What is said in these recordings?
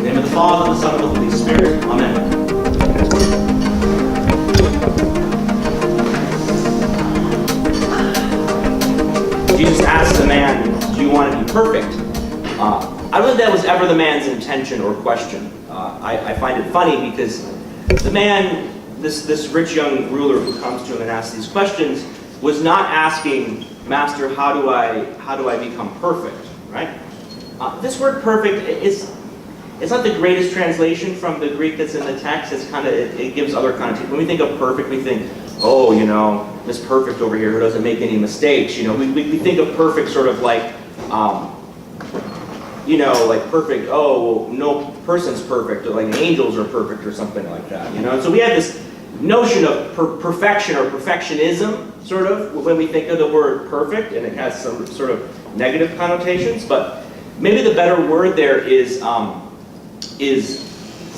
In the name of the Father, the Son, and the Holy Spirit. Amen. Jesus asks the man, do you want to be perfect? I don't think that was ever the man's intention or question. I find it funny because the man, this rich young ruler who comes to him and asks these questions, was not asking, Master, how do I become perfect? Right? This word perfect it's not the greatest translation from the Greek that's in the text. It gives other connotations. When we think of perfect, we think, oh, Miss Perfect over here who doesn't make any mistakes. We think of perfect sort of like, like perfect. Oh, well, no person's perfect. Or like angels are perfect or something like that. And so we have this notion of perfection or perfectionism, sort of, when we think of the word perfect, and it has some sort of negative connotations. But maybe the better word there is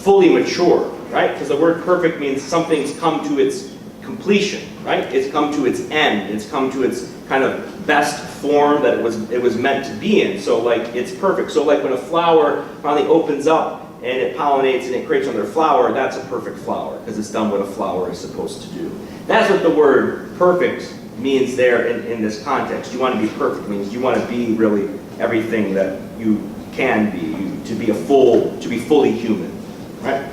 fully mature, right? Because the word perfect means something's come to its completion, right? It's come to its end. It's come to its kind of best form that it was meant to be in. So like it's perfect. So like when a flower finally opens up and it pollinates and it creates another flower, that's a perfect flower because it's done what a flower is supposed to do. That's what the word perfect means there in this context. You want to be perfect means you want to be really everything that you can be, to be fully human, right?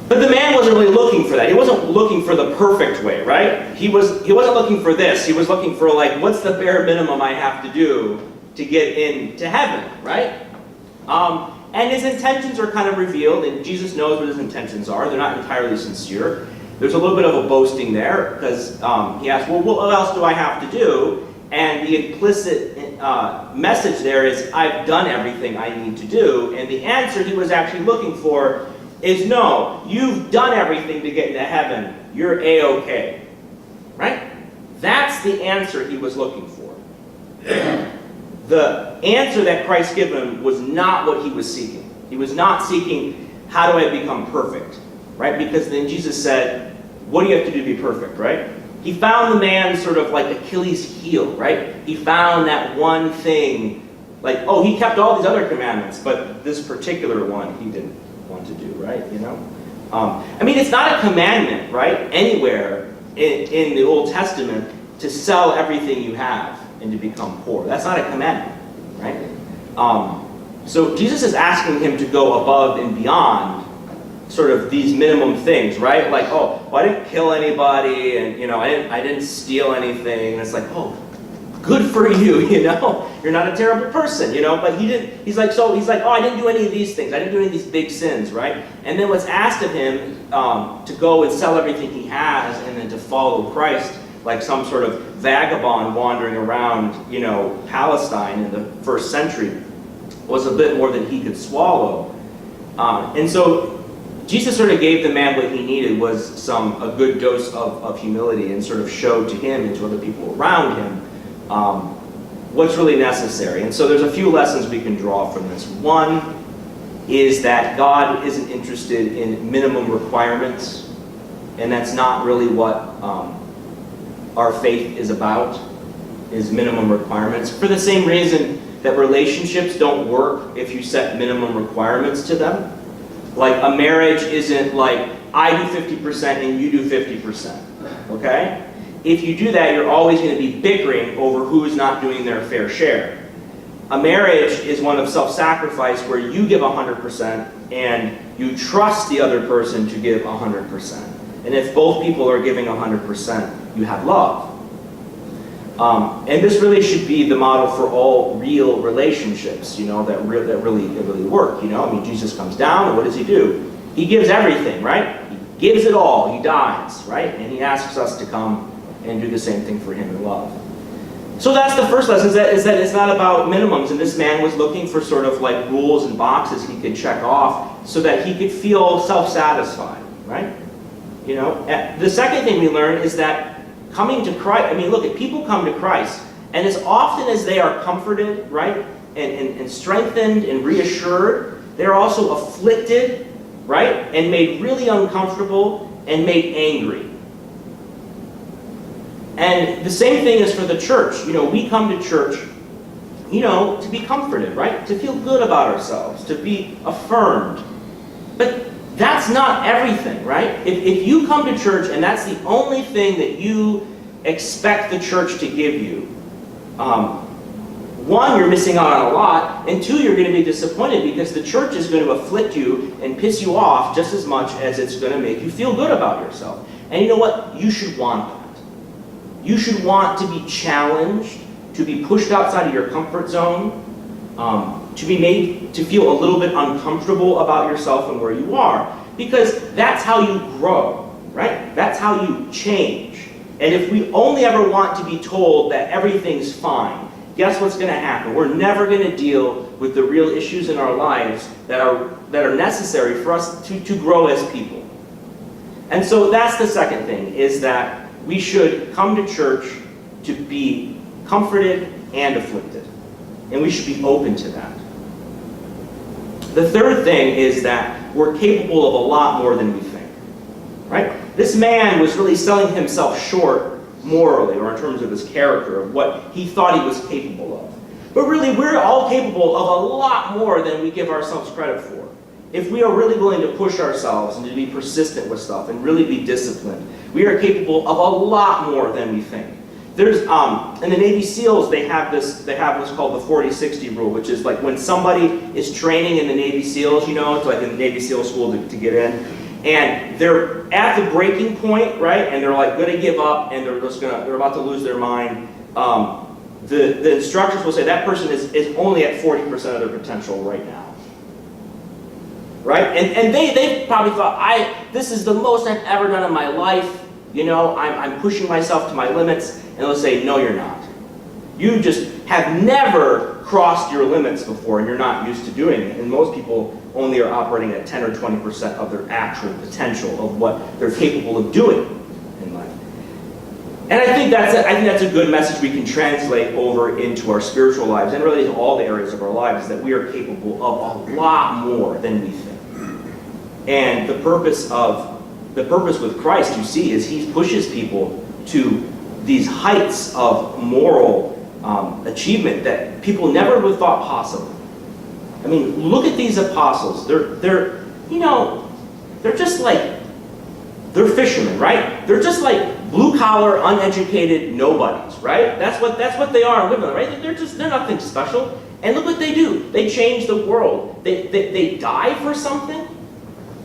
But the man wasn't really looking for that. He wasn't looking for the perfect way, right? He wasn't looking for this. He was looking for like, what's the bare minimum I have to do to get into heaven, right? And his intentions are kind of revealed, and Jesus knows what his intentions are. They're not entirely sincere. There's a little bit of a boasting there, because he asks, well, what else do I have to do? And the implicit message there is, I've done everything I need to do. And the answer he was actually looking for is, no, you've done everything to get into heaven. You're A-okay. Right? That's the answer he was looking for. The answer that Christ gave him was not what he was seeking. He was not seeking, how do I become perfect? Right? Because then Jesus said, what do you have to do to be perfect, right? He found the man sort of like Achilles' heel, right? He found that one thing, like, oh, he kept all these other commandments, but this particular one he didn't want to do, right? I mean, it's not a commandment, right, anywhere in the Old Testament to sell everything you have and to become poor. That's not a commandment, right? So Jesus is asking him to go above and beyond sort of these minimum things, right? Like, oh, well, I didn't kill anybody, and I didn't steal anything. And it's like, oh, good for you, you're not a terrible person, But he didn't. He's like, oh, I didn't do any of these things. I didn't do any of these big sins, right? And then what's asked of him to go and sell everything he has, and then to follow Christ, like some sort of vagabond wandering around, Palestine in the first century, was a bit more than he could swallow. And so Jesus sort of gave the man what he needed was a good dose of humility, and sort of showed to him and to other people around him what's really necessary. And so there's a few lessons we can draw from this. One is that God isn't interested in minimum requirements, and that's not really what our faith is about, is minimum requirements. For the same reason that relationships don't work if you set minimum requirements to them. Like a marriage isn't like, I do 50% and you do 50%, okay? If you do that, you're always going to be bickering over who's not doing their fair share. A marriage is one of self-sacrifice where you give 100% and you trust the other person to give 100%. And if both people are giving 100%, you have love. And this really should be the model for all real relationships, that really work. I mean, Jesus comes down, and what does he do? He gives everything, right? He gives it all. He dies, right? And he asks us to come and do the same thing for him in love. So that's the first lesson, is that it's not about minimums. And this man was looking for sort of like rules and boxes he could check off so that he could feel self-satisfied, right? The second thing we learn is that coming to Christ, I mean, look, if people come to Christ, and as often as they are comforted, right, and strengthened and reassured, they're also afflicted, right, and made really uncomfortable and made angry. And the same thing is for the church. We come to church to be comforted, right? To feel good about ourselves, to be affirmed. But that's not everything, right? If you come to church and that's the only thing that you expect the church to give you, one, you're missing out on a lot, and two, you're going to be disappointed because the church is going to afflict you and piss you off just as much as it's going to make you feel good about yourself. And you know what? You should want that. You should want to be challenged, to be pushed outside of your comfort zone, to be made to feel a little bit uncomfortable about yourself and where you are. Because that's how you grow, right? That's how you change. And if we only ever want to be told that everything's fine, guess what's going to happen? We're never going to deal with the real issues in our lives that are necessary for us to grow as people. And so that's the second thing, is that we should come to church to be comforted and afflicted. And we should be open to that. The third thing is that we're capable of a lot more than we think. Right? This man was really selling himself short morally, or in terms of his character, of what he thought he was capable of. But really, we're all capable of a lot more than we give ourselves credit for. If we are really willing to push ourselves and to be persistent with stuff and really be disciplined, we are capable of a lot more than we think. There's in the Navy SEALs, they have what's called the 40-60 rule, which is like when somebody is training in the Navy SEALs, it's like in the Navy SEAL school to get in, and they're at the breaking point, right? And they're like going to give up, and they're about to lose their mind. The instructors will say that person is only at 40% of their potential right now, right? And they probably thought, this is the most I've ever done in my life. I'm pushing myself to my limits. And they'll say, no, you're not. You just have never crossed your limits before, and you're not used to doing it. And most people only are operating at 10 or 20% of their actual potential of what they're capable of doing in life. And I think that's a good message we can translate over into our spiritual lives, and really to all the areas of our lives, is that we are capable of a lot more than we think. And the purpose with Christ, you see, is he pushes people to these heights of moral achievement that people never would have thought possible. I mean, look at these apostles. They're just like, they're fishermen, right? They're just like blue-collar, uneducated nobodies, right? That's what they are in Woodland, right? They're nothing special. And look what they do. They change the world. They die for something,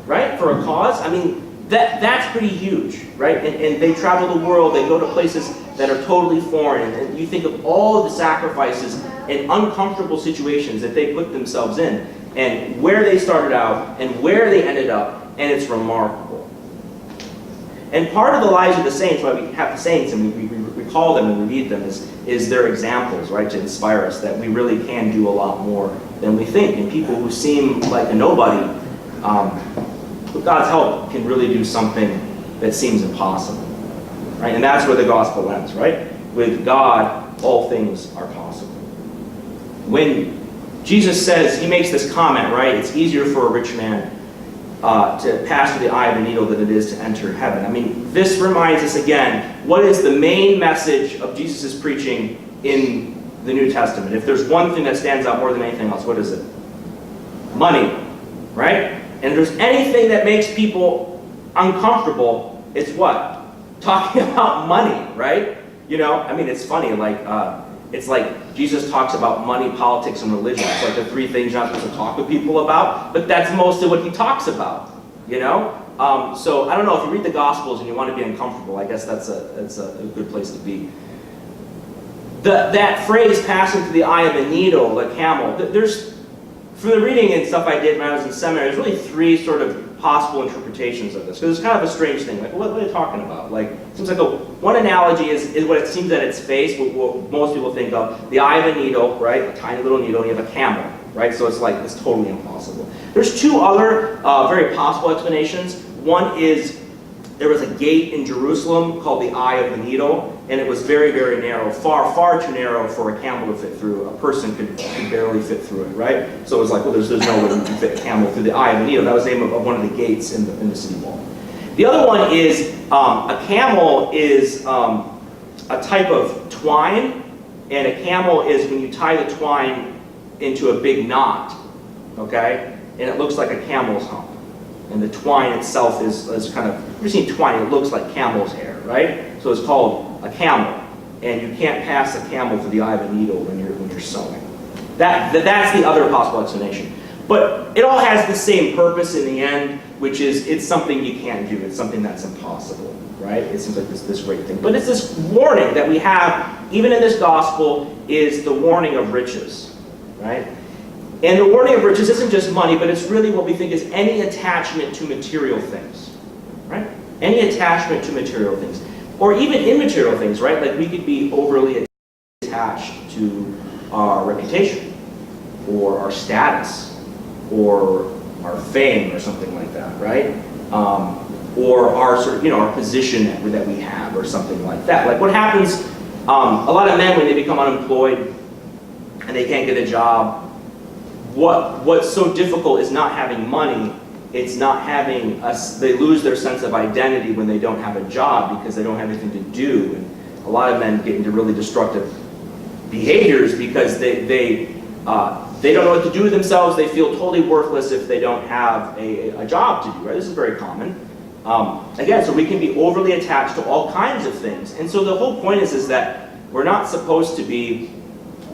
right? For a cause. I mean, that's pretty huge, right? And they travel the world, they go to places that are totally foreign, and you think of all of the sacrifices and uncomfortable situations that they put themselves in, and where they started out, and where they ended up, and it's remarkable. And part of the lives of the saints, why we have the saints, and we recall them and we read them, is their examples, right? To inspire us that we really can do a lot more than we think, and people who seem like a nobody, with God's help, can really do something that seems impossible, right? And that's where the gospel ends, right? With God, all things are possible. When Jesus says, he makes this comment, right? It's easier for a rich man to pass through the eye of a needle than it is to enter heaven. I mean, this reminds us again, what is the main message of Jesus' preaching in the New Testament? If there's one thing that stands out more than anything else, what is it? Money, right? And if there's anything that makes people uncomfortable, it's what? Talking about money, right? I mean, it's funny, it's like Jesus talks about money, politics, and religion. It's like the three things you're not supposed to talk with people about, but that's most of what he talks about, So I don't know, if you read the Gospels and you want to be uncomfortable, I guess that's a good place to be. That phrase, passing through the eye of a needle, the camel, from the reading and stuff I did when I was in seminary, there's really three sort of possible interpretations of this. Because it's kind of a strange thing. Like, what are they talking about? Like, it seems like one analogy is what it seems at its face, what most people think of. The eye of a needle, right? A tiny little needle, and you have a camel, right? So it's like, it's totally impossible. There's two other very possible explanations. One is, there was a gate in Jerusalem called the Eye of the Needle, and it was very, very narrow, far, far too narrow for a camel to fit through. A person could barely fit through it, right? So it was like, well, there's no way you can fit a camel through the Eye of the Needle. That was the name of one of the gates in the city wall. The other one is, a camel is a type of twine And a camel is when you tie the twine into a big knot, okay? And it looks like a camel's hump. And the twine itself is kind of, you've seen twine, it looks like camel's hair, right? So it's called a camel. And you can't pass a camel through the eye of a needle when you're sewing. That's the other possible explanation. But it all has the same purpose in the end, which is it's something you can't do. It's something that's impossible, right? It seems like this great thing. But it's this warning that we have, even in this gospel, is the warning of riches, right? And the warning of riches isn't just money, but it's really what we think is any attachment to material things, right? Any attachment to material things. Or even immaterial things, right? Like we could be overly attached to our reputation, or our status, or our fame, or something like that, right? Or our sort of, our position that we have, or something like that. Like what happens, a lot of men when they become unemployed and they can't get a job, what's so difficult is not having money. It's not having they lose their sense of identity when they don't have a job because they don't have anything to do. And a lot of men get into really destructive behaviors because they don't know what to do with themselves. They feel totally worthless if they don't have a job to do, right? This is very common. Again, so we can be overly attached to all kinds of things. And so the whole point is that we're not supposed to be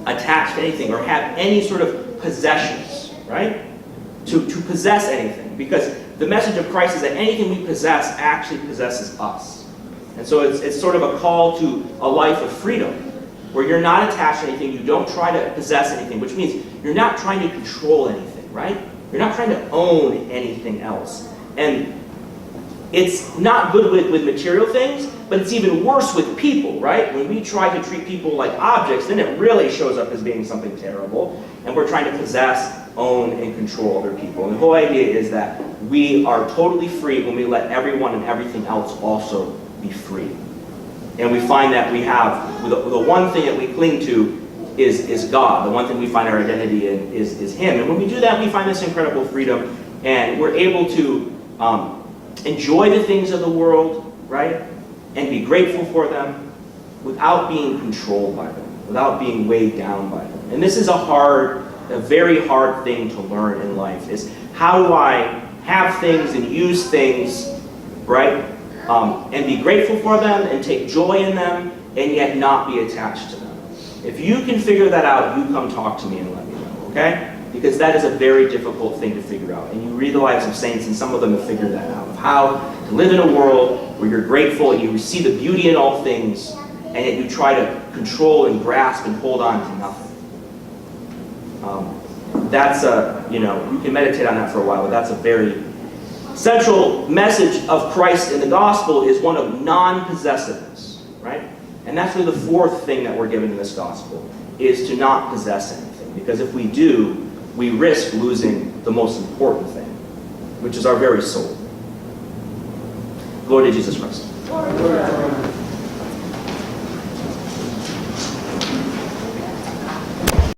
attached to anything or have any sort of possessions, right? To possess anything. Because the message of Christ is that anything we possess actually possesses us. And so it's sort of a call to a life of freedom, where you're not attached to anything, you don't try to possess anything, which means you're not trying to control anything, right? You're not trying to own anything else. And it's not good with material things, but it's even worse with people, right? When we try to treat people like objects, then it really shows up as being something terrible, and we're trying to possess, own, and control other people. And the whole idea is that we are totally free when we let everyone and everything else also be free. And we find that we have, the one thing that we cling to is God. The one thing we find our identity in is Him. And when we do that, we find this incredible freedom, and we're able to enjoy the things of the world, right? And be grateful for them without being controlled by them, without being weighed down by them. And this is a very hard thing to learn in life, is how do I have things and use things, right? And be grateful for them and take joy in them and yet not be attached to them. If you can figure that out, you come talk to me and let me know, okay? Because that is a very difficult thing to figure out. And you read the lives of saints, and some of them have figured that out, of how to live in a world where you're grateful and you see the beauty in all things, and yet you try to control and grasp and hold on to nothing. You can meditate on that for a while, but that's a very central message of Christ in the gospel is one of non-possessiveness, right? And that's really the fourth thing that we're given in this gospel, is to not possess anything. Because if we do, we risk losing the most important thing, which is our very soul. Glory to Jesus Christ.